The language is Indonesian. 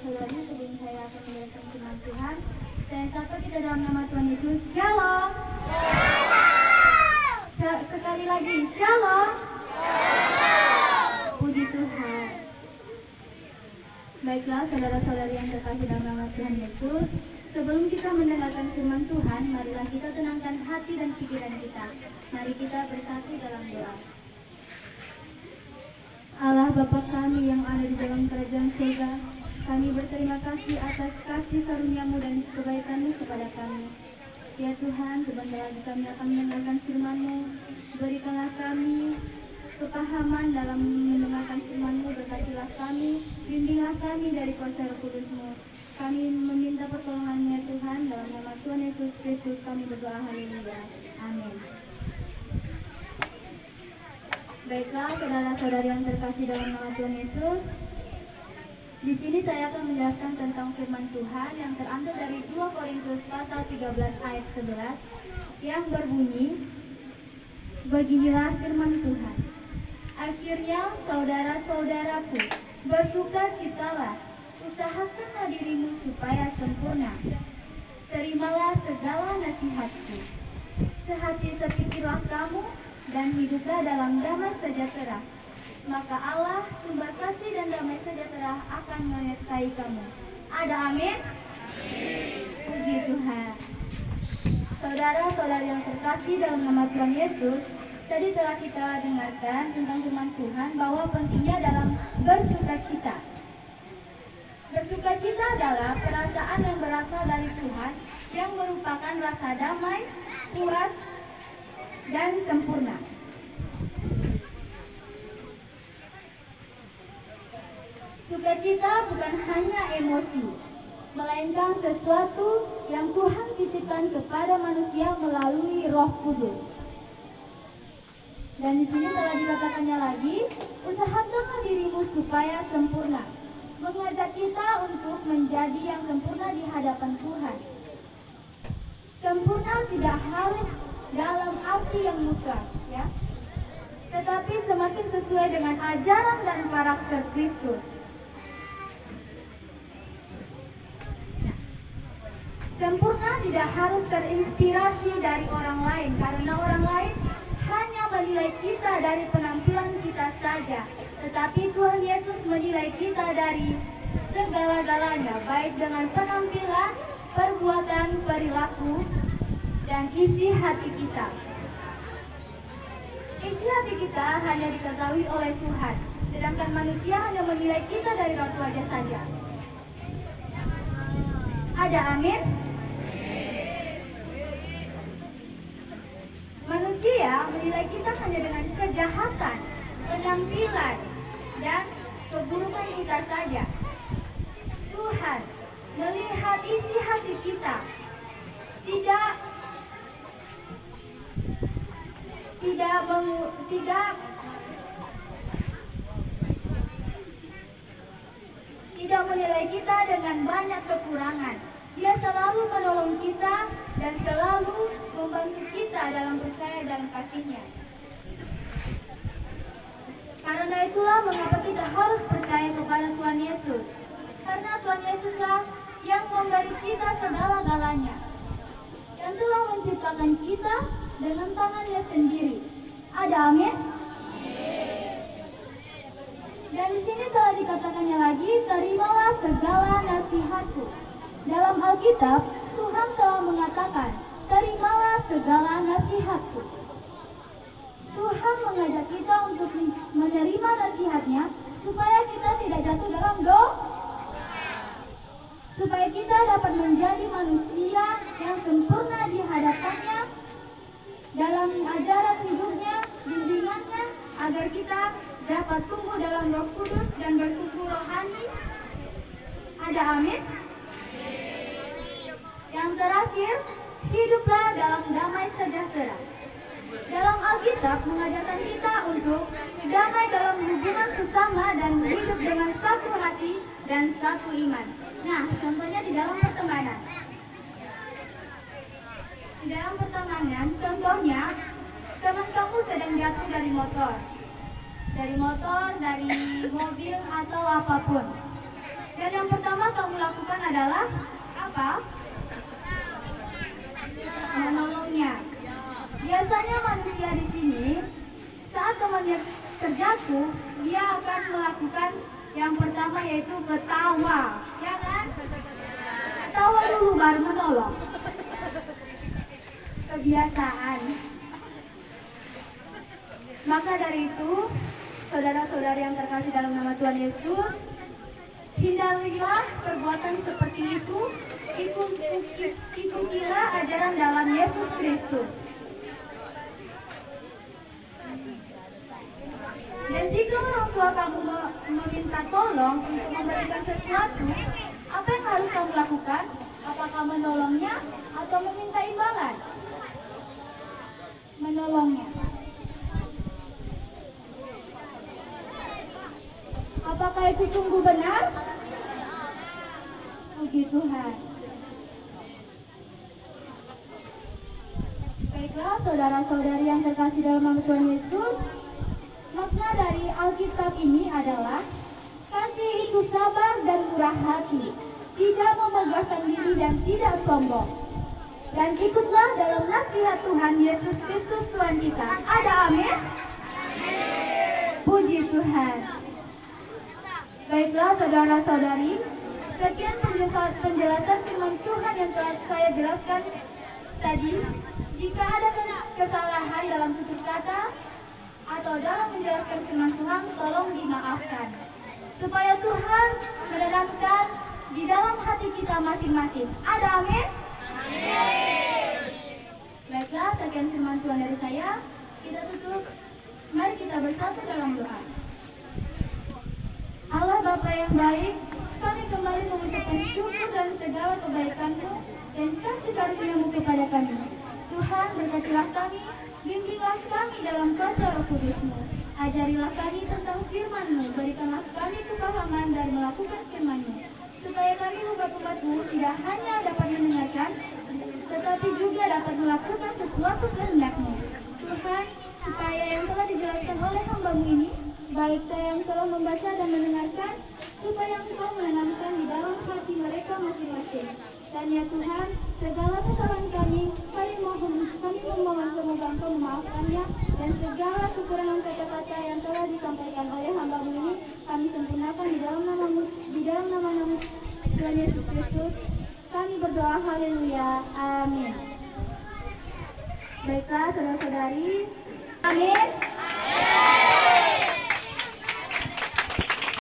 saudara-saudari, sebelum saya akan menjelaskan firman Tuhan, saya sapa kita dalam nama Tuhan Yesus. Shalom. Sekali lagi, shalom. Puji Tuhan. Baiklah, saudara-saudari yang terkasih dalam nama Tuhan Yesus, sebelum kita mendengarkan firman Tuhan, marilah kita tenangkan hati dan pikiran kita. Mari kita bersatu dalam doa. Allah Bapa kami yang ada di dalam kerajaan surga, kami berterima kasih atas kasih karunia-Mu dan kebaikan-Mu kepada kami. Ya Tuhan, sebentar lagi kami akan mendengarkan firman-Mu. Berikanlah kami kepahaman dalam mendengarkan firman-Mu, berkatilah kami, bimbinglah kami dari kuasa Roh Kudus-Mu. Kami meminta pertolongan-Mu ya Tuhan, dalam nama Tuhan Yesus Kristus kami berdoa, haleluya. Amin. Baiklah, saudara-saudari yang terkasih dalam nama Tuhan Yesus, di sini saya akan menjelaskan tentang firman Tuhan yang terambil dari 2 Korintus pasal 13 ayat 11 yang berbunyi, beginilah firman Tuhan. Akhirnya, saudara-saudaraku, bersukacitalah, usahakanlah dirimu supaya sempurna. Terimalah segala nasihatku. Sehati sepikirlah kamu, dan hiduplah dalam damai sejahtera. Maka Allah, sumber kasih dan damai sejahtera akan menyertai kamu. Ada amin? Puji Tuhan. Saudara-saudari yang terkasih dalam nama Tuhan Yesus, tadi telah kita dengarkan tentang firman Tuhan bahwa pentingnya dalam bersukacita. Bersukacita adalah perasaan yang berasal dari Tuhan yang merupakan rasa damai, puas, dan sempurna. Sukacita bukan hanya emosi, melainkan sesuatu yang Tuhan titipkan kepada manusia melalui Roh Kudus. Dan di sini telah dikatakannya lagi, usahakanlah dirimu supaya sempurna. Mengajak kita untuk menjadi yang sempurna di hadapan Tuhan. Sempurna tidak harus dalam arti yang mutlak, ya, tetapi semakin sesuai dengan ajaran dan karakter Kristus. Sempurna tidak harus terinspirasi dari orang lain, karena orang lain hanya menilai kita dari penampilan kita saja, tetapi Tuhan Yesus menilai kita dari segala-galanya, baik dengan penampilan, perbuatan, perilaku, dan isi hati kita. Isi hati kita hanya diketahui oleh Tuhan, sedangkan manusia hanya menilai kita dari raut wajah saja. Ada amin? Manusia menilai kita hanya dengan kejahatan, penampilan, dan keburukan kita saja. Tuhan melihat isi hati kita, tidak menilai kita dengan banyak kekurangan. Dia selalu menolong kita dan selalu membantu kita dalam percaya dan kasih-Nya. Karena itulah mengapa kita harus percaya kepada Tuhan Yesus. Karena Tuhan Yesuslah yang memberi kita segala-galanya, dan telah menciptakan kita dengan tangan-Nya sendiri. Ada amin? Dan di sini telah dikatakannya lagi, terimalah segala nasihatku. Dalam Alkitab, Tuhan telah mengatakan, terimalah segala nasihatku. Tuhan mengajak kita untuk menerima nasihat-Nya supaya kita tidak jatuh dalam dosa, supaya kita dapat menjadi manusia yang sempurna di hadapan-Nya dalam ajaran hidupnya, bimbingannya, agar kita dapat tumbuh dalam Roh Kudus dan bertumbuh rohani. Ada amin? Yang terakhir, hiduplah dalam damai sejahtera. Dalam Alkitab mengajarkan kita untuk damai dalam hubungan sesama dan hidup dengan satu hati dan satu iman. Nah, contohnya di dalam pertemanan. Di dalam pertemanan, contohnya, teman kamu sedang jatuh dari motor, dari mobil atau apapun. Dan yang pertama kamu lakukan adalah apa? Menolongnya. Biasanya manusia di sini saat temannya terjatuh, dia akan melakukan yang pertama yaitu ketawa, ya kan? Ketawa dulu baru menolong. Kebiasaan. Maka dari itu, saudara-saudari yang terkasih dalam nama Tuhan Yesus, hindarilah perbuatan seperti itu. Ikutilah ajaran dalam Yesus Kristus. Dan jika orang tua kamu meminta tolong untuk memberikan sesuatu, apa yang harus kamu lakukan? Apakah menolongnya atau meminta imbalan? Menolongnya. Apakah itu sungguh benar? Puji Tuhan. Baiklah, saudara-saudari yang terkasih dalam nama Tuhan Yesus, makna dari Alkitab ini adalah kasih itu sabar dan murah hati, tidak memegahkan diri dan tidak sombong. Dan ikutlah dalam nasihat Tuhan Yesus Kristus Tuhan kita. Ada amin? Puji Tuhan. Baiklah saudara-saudari, sekian penjelasan firman Tuhan yang telah saya jelaskan tadi. Jika ada kesalahan dalam tutur kata atau dalam menjelaskan firman Tuhan, tolong dimaafkan. Supaya Tuhan menanamkan di dalam hati kita masing-masing. Ada amin? Amin. Baiklah, sekian firman Tuhan dari saya. Kita tutup. Mari kita bersatu dalam doa. Allah Bapa yang baik, kami kembali mengucapkan syukur dan segala kebaikan-Mu dan kasih karunia-Mu kepada kami. Tuhan, berkatilah kami, bimbinglah kami dalam kuasa Roh Kudus-Mu. Ajarilah kami tentang firman-Mu, berikanlah kami kepahaman dan melakukan firman-Mu, supaya kami umat-umat-Mu tidak hanya dapat mendengarkan, tetapi juga dapat melakukan sesuatu kehendak-Mu. Tuhan, supaya yang telah dijelaskan oleh hamba-Mu ini, baik yang telah membaca dan mendengarkan, supaya Engkau menanamkan di dalam hati mereka masing-masing. Dan ya Tuhan, segala kesalahan kami memohon semoga Engkau memaafkannya, dan segala kekurangan kata-kata yang telah disampaikan oleh hamba-Mu ini kami sempurnakan di dalam nama Tuhan Yesus Kristus. Kami berdoa, haleluya, amin. Baiklah saudara-saudari, amin.